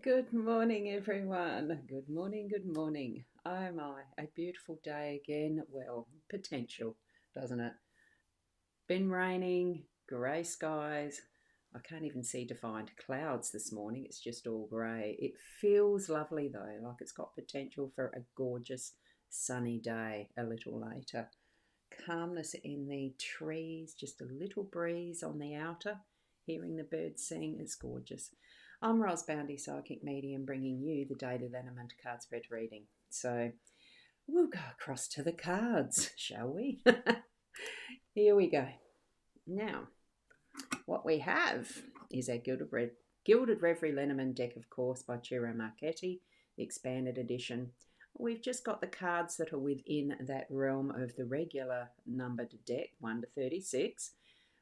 Good morning, everyone. Good morning, good morning. Oh my, a beautiful day again. Well, potential, doesn't it? Been raining, grey skies. I can't even see defined clouds this morning. It's just all grey. It feels lovely though, like it's got potential for a gorgeous sunny day a little later. Calmness in the trees, just a little breeze on the outer. Hearing the birds sing is gorgeous. I'm Ros Boundy, Psychic Medium, bringing you the daily Lenormand card spread reading. So we'll go across to the cards, shall we? Here we go. Now, what we have is our Gilded Reverie Lenormand deck, of course, by Ciro Marchetti, the expanded edition. We've just got the cards that are within that realm of the regular numbered deck, 1 to 36.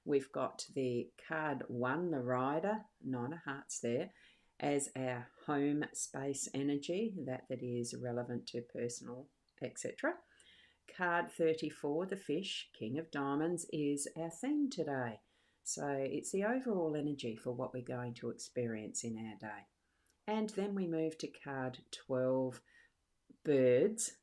We've got the card 1, the Rider, 9 of Hearts there, as our home space energy, that is relevant to personal, etc. Card 34, the Fish, King of Diamonds, is our theme today. So it's the overall energy for what we're going to experience in our day. And then we move to card 12, Birds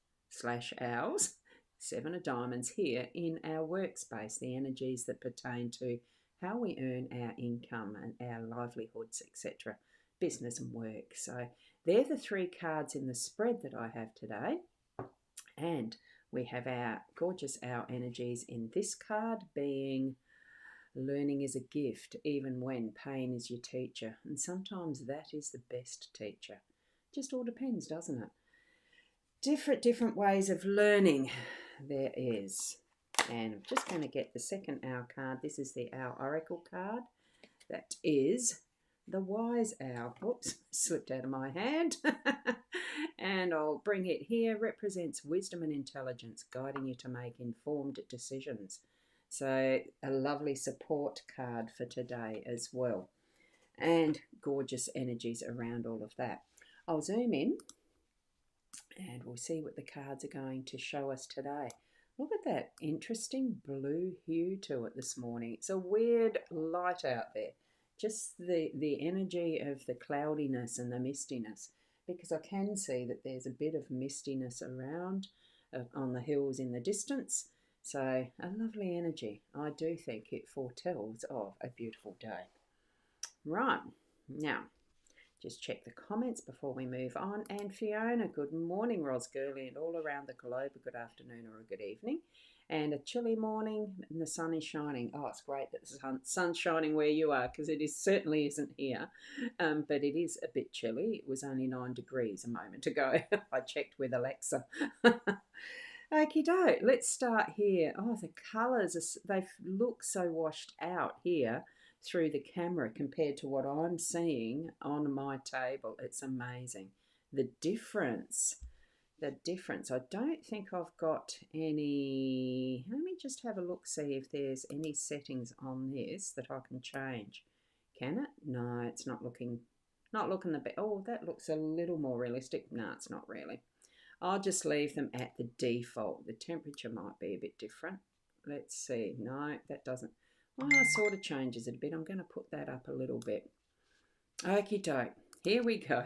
/ Owls, 7 of Diamonds here in our workspace, the energies that pertain to how we earn our income and our livelihoods, etc., business and work. So they're the 3 cards in the spread that I have today. And we have our gorgeous owl energies in this card being learning is a gift, even when pain is your teacher. And sometimes that is the best teacher. Just all depends, doesn't it? Different ways of learning there is. And I'm just going to get the second owl card. This is the Owl Oracle card. That is the Wise Owl. Oops, slipped out of my hand. And I'll bring it here. Represents wisdom and intelligence, guiding you to make informed decisions. So a lovely support card for today as well. And gorgeous energies around all of that. I'll zoom in and we'll see what the cards are going to show us today. Look at that interesting blue hue to it this morning. It's a weird light out there. Just the energy of the cloudiness and the mistiness, because I can see that there's a bit of mistiness around on the hills in the distance. So a lovely energy. I do think it foretells of a beautiful day. Right, now just check the comments before we move on. And Fiona, good morning, Ros Gurley, and all around the globe, a good afternoon or a good evening. And a chilly morning, and the sun is shining. Oh, it's great that the sun's shining where you are, because it certainly isn't here. But it is a bit chilly. It was only 9 degrees a moment ago. I checked with Alexa. Okie doke, let's start here. Oh, the colours, they look so washed out here through the camera compared to what I'm seeing on my table. It's amazing. The difference. I don't think I've got any. Let me just have a look, see if there's any settings on this that I can change. Can it? No, it's not looking the best. Oh, that looks a little more realistic. No, it's not really. I'll just leave them at the default. The temperature might be a bit different. Let's see. No, that doesn't. Well, it sort of changes it a bit. I'm going to put that up a little bit. Okie doke. Here we go.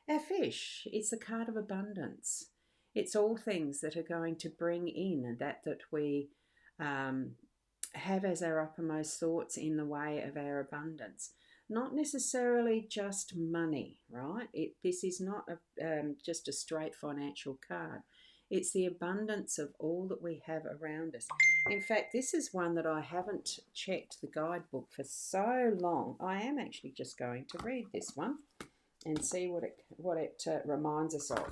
Our fish. It's the card of abundance. It's all things that are going to bring in that we have as our uppermost thoughts in the way of our abundance. Not necessarily just money, right? This is not just a straight financial card. It's the abundance of all that we have around us. In fact, this is one that I haven't checked the guidebook for so long. I am actually just going to read this one and see what it reminds us of.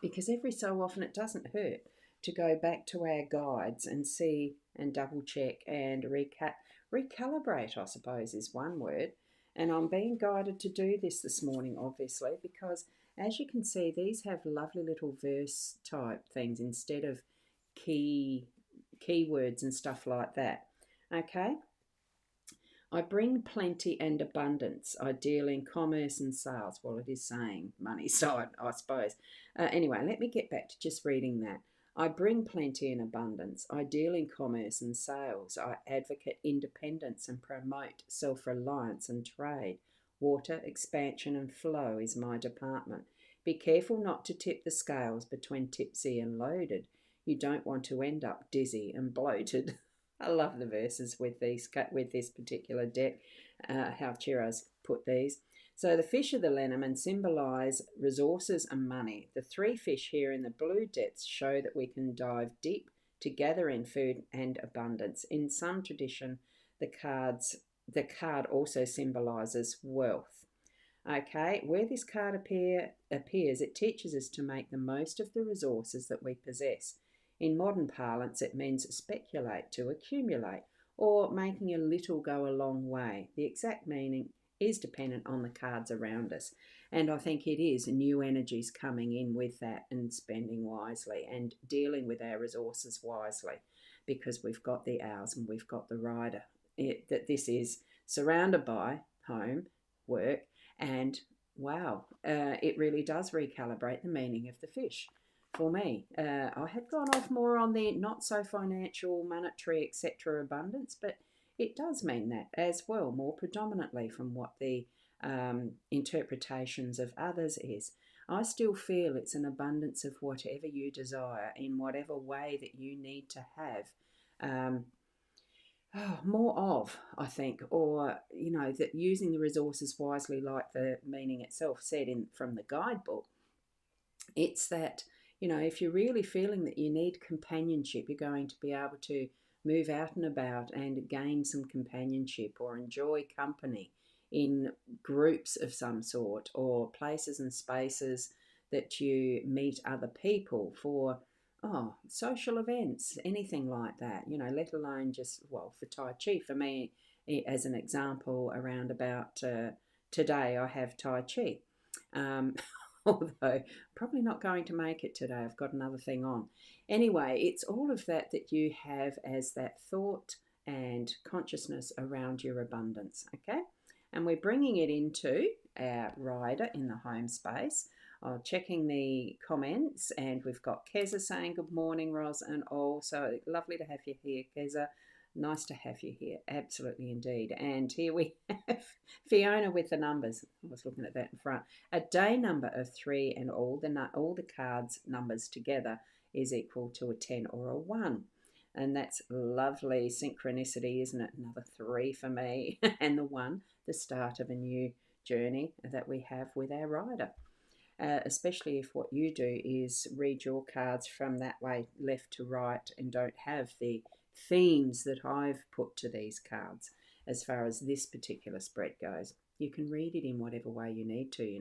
Because every so often it doesn't hurt to go back to our guides and see and double check and recalibrate, I suppose is one word. And I'm being guided to do this morning, obviously, because as you can see, these have lovely little verse type things instead of keywords and stuff like that. Okay. I bring plenty and abundance. I deal in commerce and sales. Well, it is saying money side, I suppose. Anyway, let me get back to just reading that. I bring plenty and abundance. I deal in commerce and sales. I advocate independence and promote self-reliance and trade. Water, expansion, and flow is my department. Be careful not to tip the scales between tipsy and loaded. You don't want to end up dizzy and bloated. I love the verses with this particular deck, how Chiro's put these. So the fish of the Lenormand symbolise resources and money. The three fish here in the blue depths show that we can dive deep to gather in food and abundance. In some tradition, the card also symbolises wealth. Okay, where this card appears, it teaches us to make the most of the resources that we possess. In modern parlance, it means speculate, to accumulate, or making a little go a long way. The exact meaning is dependent on the cards around us. And I think it is new energies coming in with that and spending wisely and dealing with our resources wisely, because we've got the Owls and we've got the Rider. That this is surrounded by home, work, and wow, it really does recalibrate the meaning of the fish for me. I had gone off more on the not so financial, monetary, etc. abundance, but it does mean that as well, more predominantly from what the interpretations of others is. I still feel it's an abundance of whatever you desire in whatever way that you need to have. More of, I think, or that using the resources wisely, like the meaning itself said in from the guidebook. It's that if you're really feeling that you need companionship, you're going to be able to move out and about and gain some companionship or enjoy company in groups of some sort or places and spaces that you meet other people for social events, anything like that, let alone just, well, for Tai Chi, for me, as an example, around about today, I have Tai Chi. Although probably not going to make it today, I've got another thing on. Anyway, it's all of that you have as that thought and consciousness around your abundance, okay? And we're bringing it into our rider in the home space. Checking the comments, and we've got Keza saying good morning, Ros, and also lovely to have you here, Keza. Nice to have you here, absolutely indeed. And here we have Fiona with the numbers. I was looking at that in front. A day number of 3 and all the cards numbers together is equal to a 10 or a 1. And that's lovely synchronicity, isn't it? Another 3 for me, and the 1, the start of a new journey that we have with our rider. Especially if what you do is read your cards from that way, left to right, and don't have the themes that I've put to these cards as far as this particular spread goes. You can read it in whatever way you need to,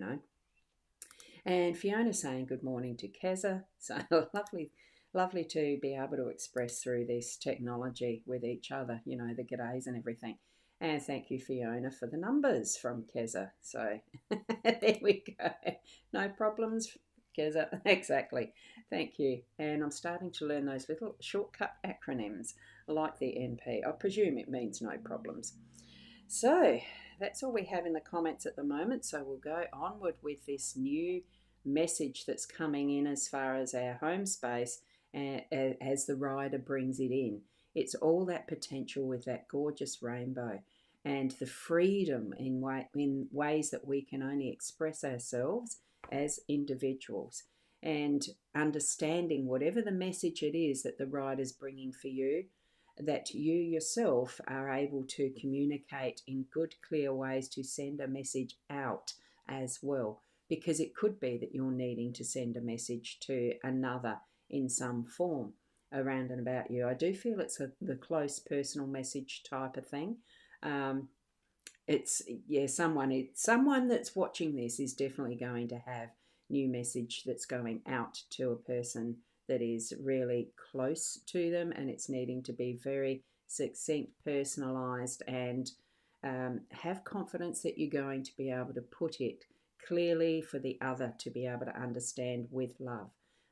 And Fiona saying good morning to Keza. So lovely to be able to express through this technology with each other, the g'days and everything. And thank you, Fiona, for the numbers from Keza. So there we go. No problems, Keza. Exactly. Thank you. And I'm starting to learn those little shortcut acronyms like the NP. I presume it means no problems. So that's all we have in the comments at the moment. So we'll go onward with this new message that's coming in as far as our home space as the rider brings it in. It's all that potential with that gorgeous rainbow and the freedom in ways that we can only express ourselves as individuals, and understanding whatever the message it is that the rider's bringing for you, that you yourself are able to communicate in good, clear ways to send a message out as well. Because it could be that you're needing to send a message to another in some form around and about you. I do feel it's the close personal message type of thing. Someone that's watching this is definitely going to have new message that's going out to a person that is really close to them, and it's needing to be very succinct, personalized, and have confidence that you're going to be able to put it clearly for the other to be able to understand with love.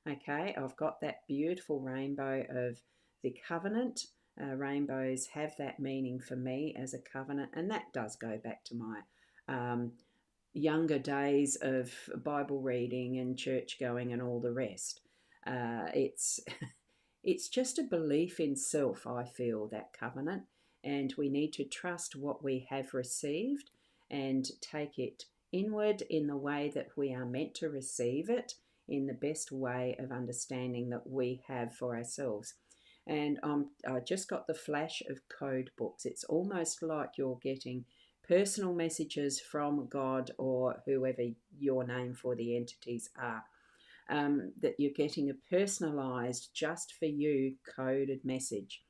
Okay, I've got that beautiful rainbow of the covenant. Rainbows have that meaning for me as a covenant, and that does go back to my younger days of Bible reading and church going and all the rest. It's just a belief in self, I feel, that covenant, and we need to trust what we have received and take it inward in the way that we are meant to receive it, in the best way of understanding that we have for ourselves. And I just got the flash of code books. It's almost like you're getting personal messages from God or whoever your name for the entities are. That you're getting a personalized, just for you, coded message,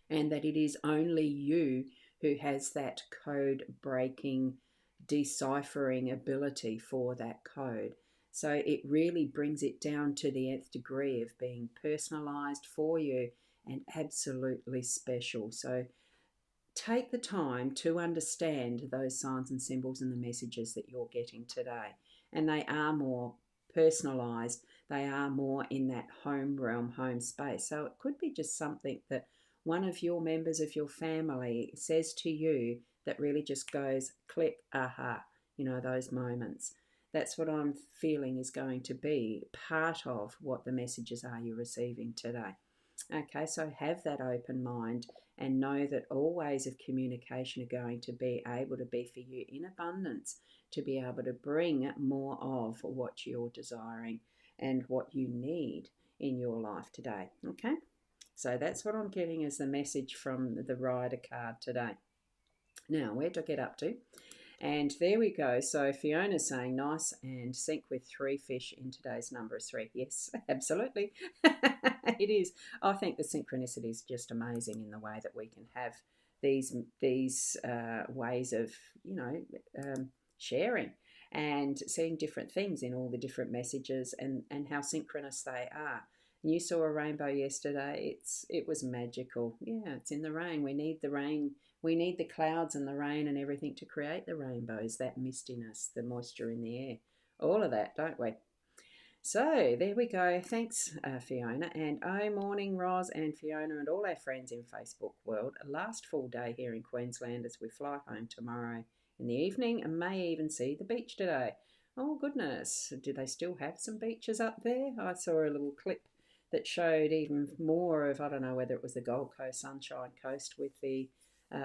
and that it is only you who has that code breaking, deciphering ability for that code. So it really brings it down to the nth degree of being personalized for you and absolutely special. So take the time to understand those signs and symbols and the messages that you're getting today. And they are more personalized, they are more in that home realm, home space. So it could be just something that one of your members of your family says to you that really just goes click, aha, those moments. That's what I'm feeling is going to be part of what the messages are you're receiving today. Okay, so have that open mind and know that all ways of communication are going to be able to be for you in abundance, to be able to bring more of what you're desiring and what you need in your life today. Okay, so that's what I'm getting as the message from the Rider card today. Now, where do I get up to? And there we go. So Fiona's saying nice and sync with 3 fish in today's number is 3. Yes, absolutely. It is. I think the synchronicity is just amazing in the way that we can have these ways of, sharing and seeing different things in all the different messages and how synchronous they are. And you saw a rainbow yesterday. It was magical. Yeah, it's in the rain. We need the rain. We need the clouds and the rain and everything to create the rainbows, that mistiness, the moisture in the air, all of that, don't we? So there we go. Thanks, Fiona. And morning, Roz and Fiona and all our friends in Facebook world. A last full day here in Queensland as we fly home tomorrow in the evening and may even see the beach today. Oh, goodness. Do they still have some beaches up there? I saw a little clip that showed even more of, I don't know whether it was the Gold Coast, Sunshine Coast, with the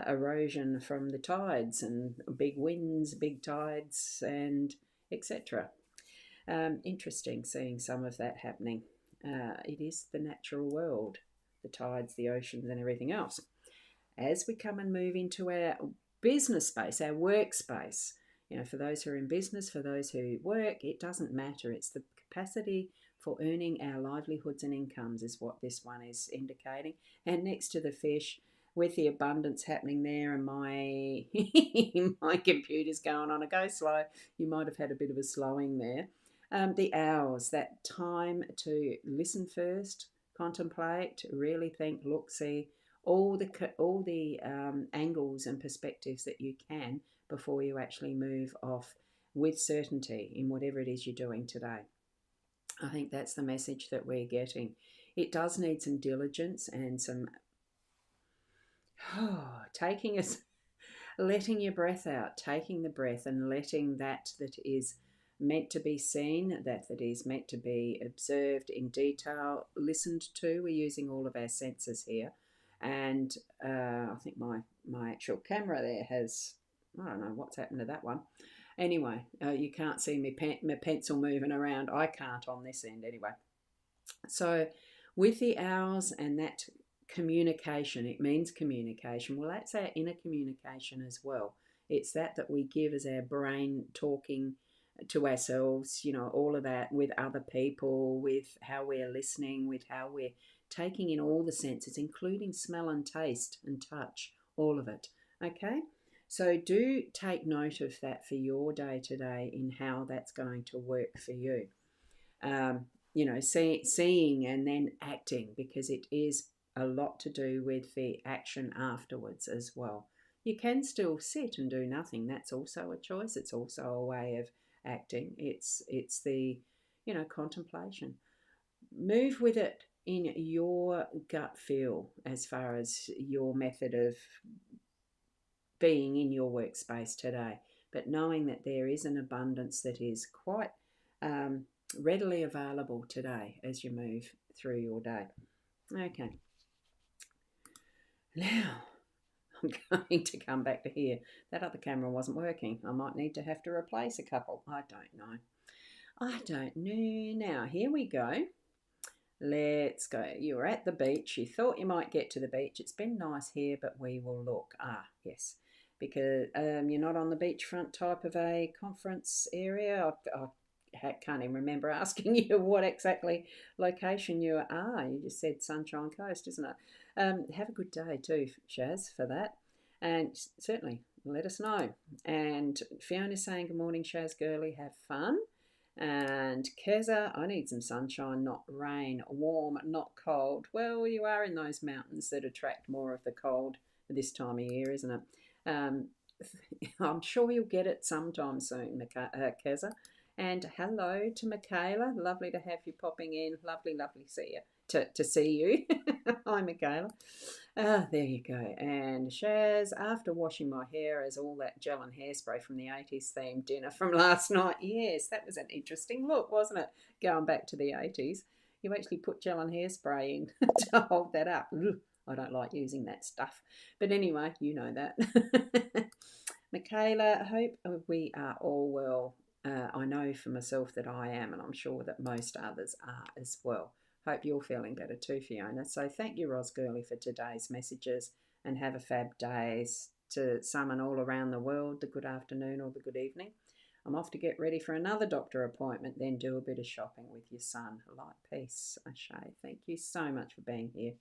erosion from the tides and big winds, big tides, and etc. Interesting seeing some of that happening. It is the natural world, the tides, the oceans, and everything else. As we come and move into our business space, our workspace, for those who are in business, for those who work, it doesn't matter. It's the capacity for earning our livelihoods and incomes is what this one is indicating. And next to the fish, with the abundance happening there and my my computer's going on a go slow, you might have had a bit of a slowing there. The hours, that time to listen first, contemplate, really think, look, see, all the angles and perspectives that you can before you actually move off with certainty in whatever it is you're doing today. I think that's the message that we're getting. It does need some diligence and some letting your breath out, taking the breath and letting that is meant to be seen, that is meant to be observed in detail, listened to. We're using all of our senses here. And I think my actual camera there has, I don't know what's happened to that one. Anyway, you can't see my pencil moving around. I can't on this end anyway. So with the hours and that communication, it means communication. Well, that's our inner communication as well. It's that we give as our brain talking to ourselves, all of that with other people, with how we're listening, with how we're taking in all the senses, including smell and taste and touch, all of it. Okay? So do take note of that for your day today in how that's going to work for you. Seeing and then acting, because it is a lot to do with the action afterwards as well. You can still sit and do nothing. That's also a choice. It's also a way of acting. It's the, contemplation. Move with it in your gut feel as far as your method of being in your workspace today, but knowing that there is an abundance that is quite readily available today as you move through your day. Okay. Now, I'm going to come back to here. That other camera wasn't working. I might need to have to replace a couple. I don't know. I don't know. Now, here we go. Let's go. You were at the beach. You thought you might get to the beach. It's been nice here, but we will look. Ah, yes. Because you're not on the beachfront type of a conference area. I can't even remember asking you what exactly location you are. You just said Sunshine Coast, isn't it? Have a good day too, Shaz, for that. And certainly let us know. And Fiona's saying, good morning, Shaz Girly. Have fun. And Keza, I need some sunshine, not rain. Warm, not cold. Well, you are in those mountains that attract more of the cold this time of year, isn't it? Um, I'm sure you'll get it sometime soon, Keza. And hello to Michaela. Lovely to have you popping in. Lovely, lovely see you. To see you. Hi, Michaela. There you go. And Shaz, after washing my hair as all that gel and hairspray from the 80s themed dinner from last night. Yes, that was an interesting look, wasn't it? Going back to the 80s. You actually put gel and hairspray in to hold that up. Ugh, I don't like using that stuff. But anyway, you know that. Michaela, I hope we are all well. I know for myself that I am, and I'm sure that most others are as well. Hope you're feeling better too, Fiona. So thank you, Ros Gurley, for today's messages, and have a fab day. To someone all around the world, the good afternoon or the good evening. I'm off to get ready for another doctor appointment, then do a bit of shopping with your son. Light peace, Ashay. Thank you so much for being here,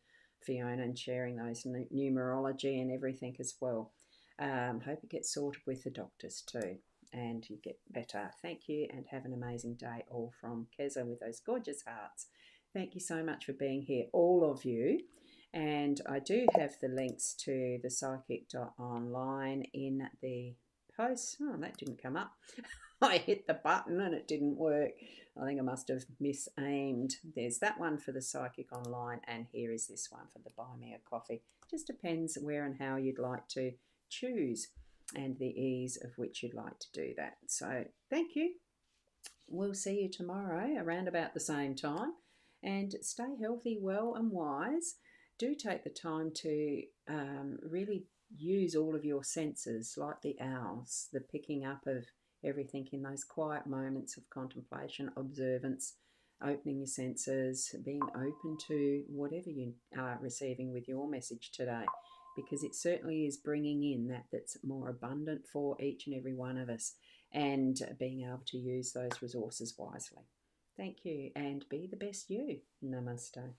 Fiona, and sharing those numerology and everything as well. Hope it gets sorted with the doctors too and you get better. Thank you and have an amazing day, all from Keza with those gorgeous hearts. Thank you so much for being here, all of you. And I do have the links to the psychic.online in the post. Oh, that didn't come up. I hit the button and it didn't work. I think I must have misaimed. There's that one for the Psychic Online, and here is this one for the Buy Me a Coffee. Just depends where and how you'd like to choose and the ease of which you'd like to do that. So thank you. We'll see you tomorrow around about the same time, and stay healthy, well and wise. Do take the time to really use all of your senses, like the owls, the picking up of everything in those quiet moments of contemplation, observance, opening your senses, being open to whatever you are receiving with your message today, because it certainly is bringing in that's more abundant for each and every one of us, and being able to use those resources wisely. Thank you, and be the best you. Namaste.